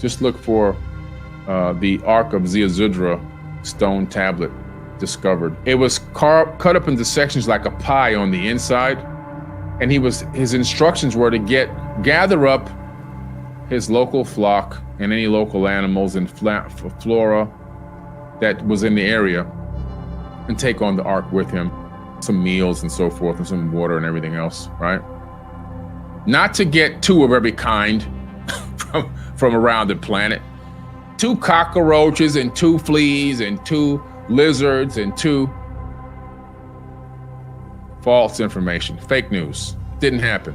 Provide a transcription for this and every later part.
Just look for the Ark of Zidra stone tablet discovered. It was cut up into sections like a pie on the inside, and his instructions were to gather up his local flock and any local animals and flora that was in the area and take on the ark with him, some meals and so forth and some water and everything else, right? Not to get two of every kind from around the planet. 2 cockroaches and 2 fleas and 2 lizards and 2 false information, fake news. Didn't happen.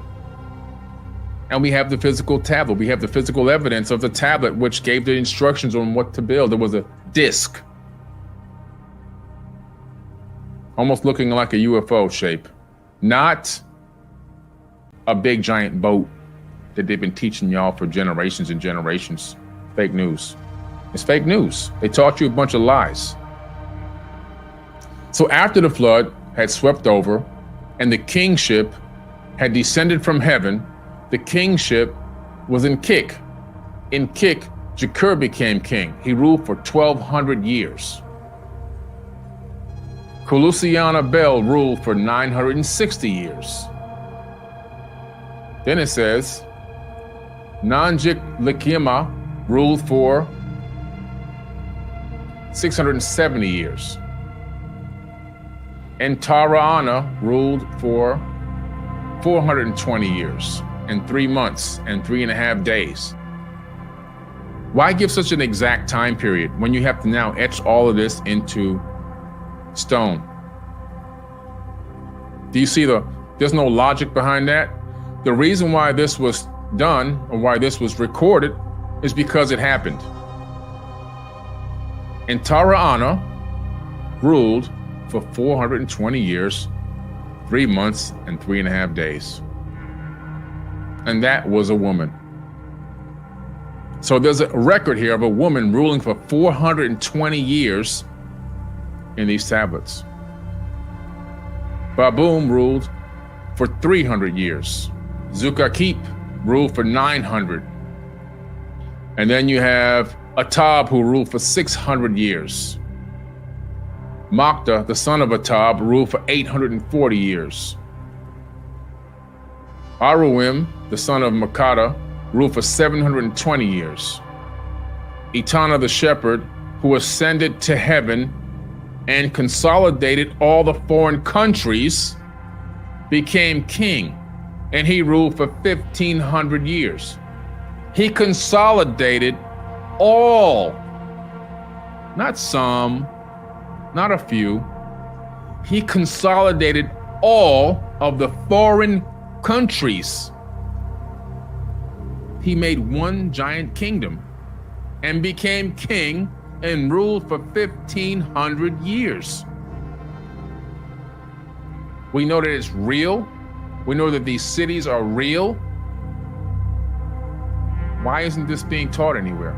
And we have the physical tablet. We have the physical evidence of the tablet, which gave the instructions on what to build. It was a disc, almost looking like a UFO shape, not a big giant boat that they've been teaching y'all for generations and generations. Fake news. It's fake news. They taught you a bunch of lies. So after the flood had swept over and the kingship had descended from heaven, the kingship was in Kik. In Kik, Jakur became king. He ruled for 1,200 years. Kulusiana Bel ruled for 960 years. Then it says, Nanjik Likima ruled for 670 years. And Taraana ruled for 420 years and 3 months and 3.5 days. Why give such an exact time period when you have to now etch all of this into stone? Do you see there's no logic behind that? The reason why this was done or why this was recorded is because it happened. And Taraana ruled for 420 years, 3 months and 3.5 days. And that was a woman. So there's a record here of a woman ruling for 420 years in these tablets. Babum ruled for 300 years. Zukakip ruled for 900. And then you have Atab, who ruled for 600 years. Makta, the son of Atab, ruled for 840 years. Aruim, the son of Makata, ruled for 720 years. Etana the shepherd, who ascended to heaven and consolidated all the foreign countries, became king, and he ruled for 1,500 years. He consolidated all, not some, not a few. He consolidated all of the foreign countries. He made one giant kingdom and became king and ruled for 1,500 years. We know that it's real. We know that these cities are real. Why isn't this being taught anywhere?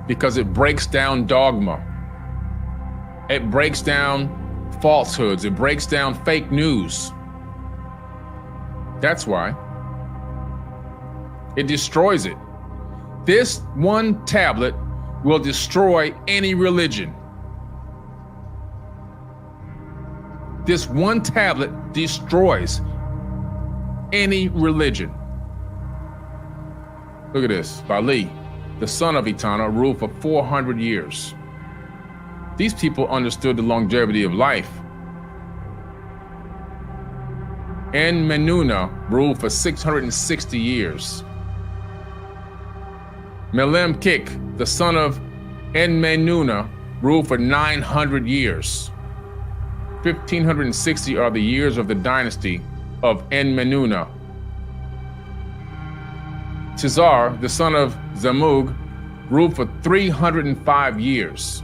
Because it breaks down dogma. It breaks down falsehoods. It breaks down fake news. That's why. It destroys it. This one tablet will destroy any religion. This one tablet destroys any religion. Look at this. Bali, the son of Etana, ruled for 400 years. These people understood the longevity of life. En-Menuna ruled for 660 years. Melem-Kik, the son of En-Menuna, ruled for 900 years. 1,560 are the years of the dynasty of En-Menuna. Tizar, the son of Zamug, ruled for 305 years.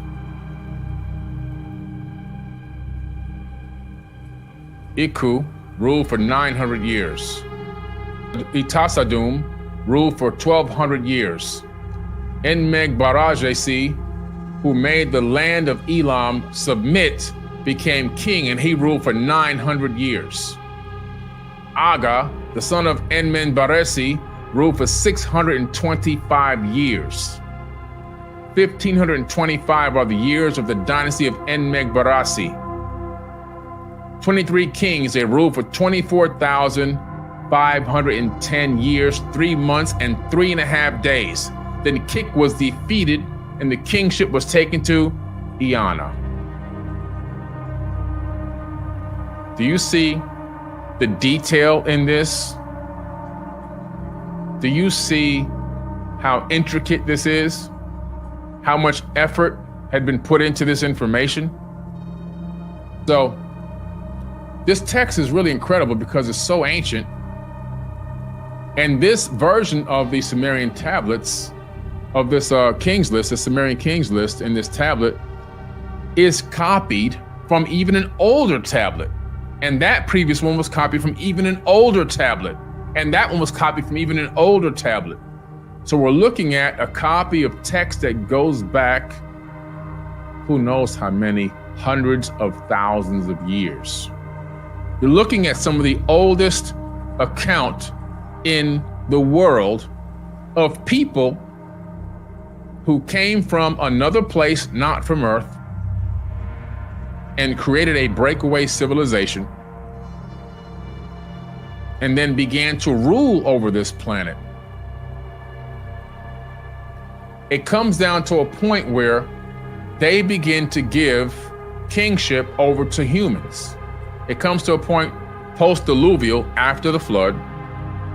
Iku ruled for 900 years. Itasadum ruled for 1,200 years. Enmeg-Barajesi, who made the land of Elam submit, became king, and he ruled for 900 years. Aga, the son of Enmen-Baresi, ruled for 625 years. 1,525 are the years of the dynasty of Enmeg-Barasi. 23 kings, they ruled for 24,510 years, 3 months, and 3.5 days. Then Kik was defeated, and the kingship was taken to Iana. Do you see the detail in this? Do you see how intricate this is? How much effort had been put into this information? So this text is really incredible because it's so ancient. And this version of the Sumerian tablets, of this King's List, the Sumerian King's List in this tablet, is copied from even an older tablet. And that previous one was copied from even an older tablet. And that one was copied from even an older tablet. So we're looking at a copy of text that goes back, who knows how many hundreds of thousands of years. You're looking at some of the oldest account in the world of people who came from another place, not from Earth, and created a breakaway civilization, and then began to rule over this planet. It comes down to a point where they begin to give kingship over to humans. It comes to a point post-diluvial, after the flood,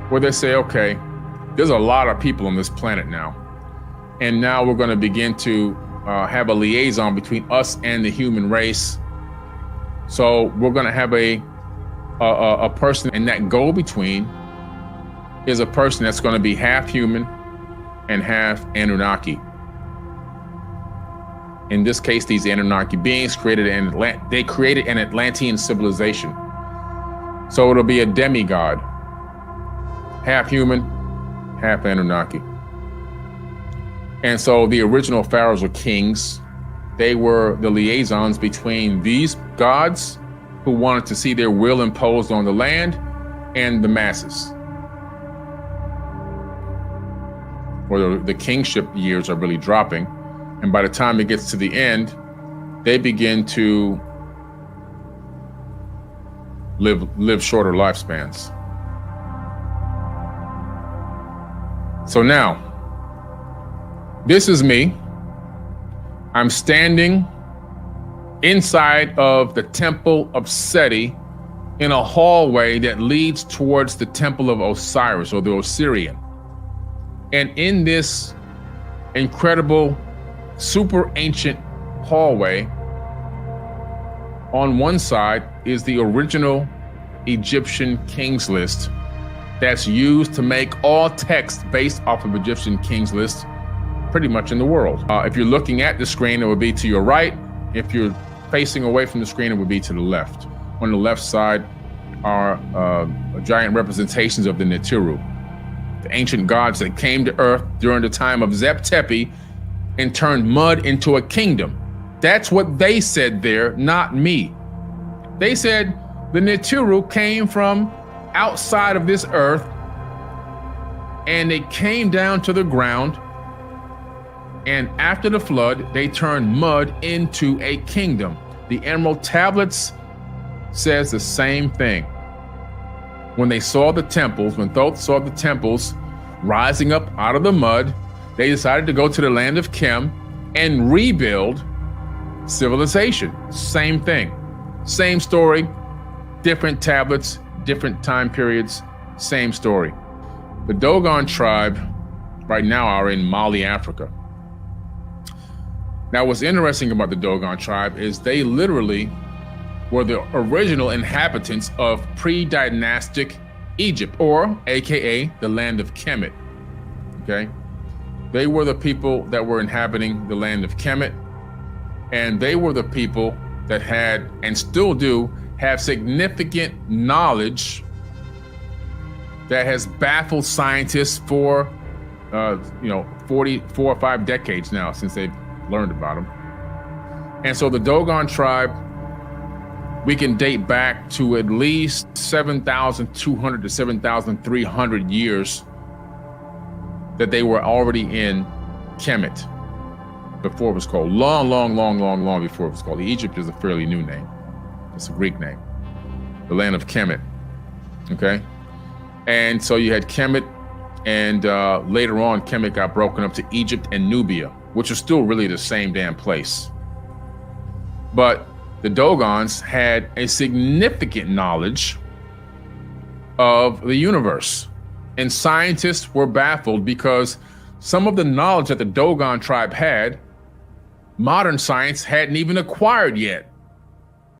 where they say, okay, there's a lot of people on this planet now. And now we're going to begin to have a liaison between us and the human race. So we're going to have a person, and that go-between is a person that's going to be half human and half Anunnaki. In this case, these Anunnaki beings created an Atlantean civilization. So it'll be a demigod, half human, half Anunnaki. And so the original pharaohs or kings, they were the liaisons between these gods who wanted to see their will imposed on the land and the masses. Or the kingship years are really dropping. And by the time it gets to the end, they begin to live shorter lifespans. So now, this is me. I'm standing inside of the temple of Seti in a hallway that leads towards the temple of Osiris, or the Osirian. And in this incredible, super ancient hallway, on one side is the original Egyptian King's List that's used to make all text based off of Egyptian King's List pretty much in the world. If you're looking at the screen, it would be to your right. If you're facing away from the screen, it would be to the left. On the left side are giant representations of the Nuru, the ancient gods that came to Earth during the time of Zep-Tepi and turned mud into a kingdom. That's what they said there, not me. They said the Nuru came from outside of this earth and they came down to the ground, and after the flood, they turned mud into a kingdom. The Emerald Tablets says the same thing. When they saw the temples, when Thoth saw the temples rising up out of the mud, they decided to go to the land of Kem and rebuild civilization. Same thing, same story, different tablets, different time periods, same story. The Dogon Tribe right now are in Mali, Africa. Now, what's interesting about the Dogon Tribe is they literally were the original inhabitants of pre-dynastic Egypt, or AKA the land of Kemet, okay? They were the people that were inhabiting the land of Kemet, and they were the people that had, and still do, have significant knowledge that has baffled scientists for 4 or 5 decades now since they've learned about them. And so the Dogon Tribe, we can date back to at least 7,200 to 7,300 years that they were already in Kemet before it was called. Long before it was called. Egypt is a fairly new name. It's a Greek name. The land of Kemet. Okay? And so you had Kemet, and later on, Kemet got broken up to Egypt and Nubia, which are still really the same damn place. But the Dogons had a significant knowledge of the universe. And scientists were baffled because some of the knowledge that the Dogon tribe had, modern science hadn't even acquired yet.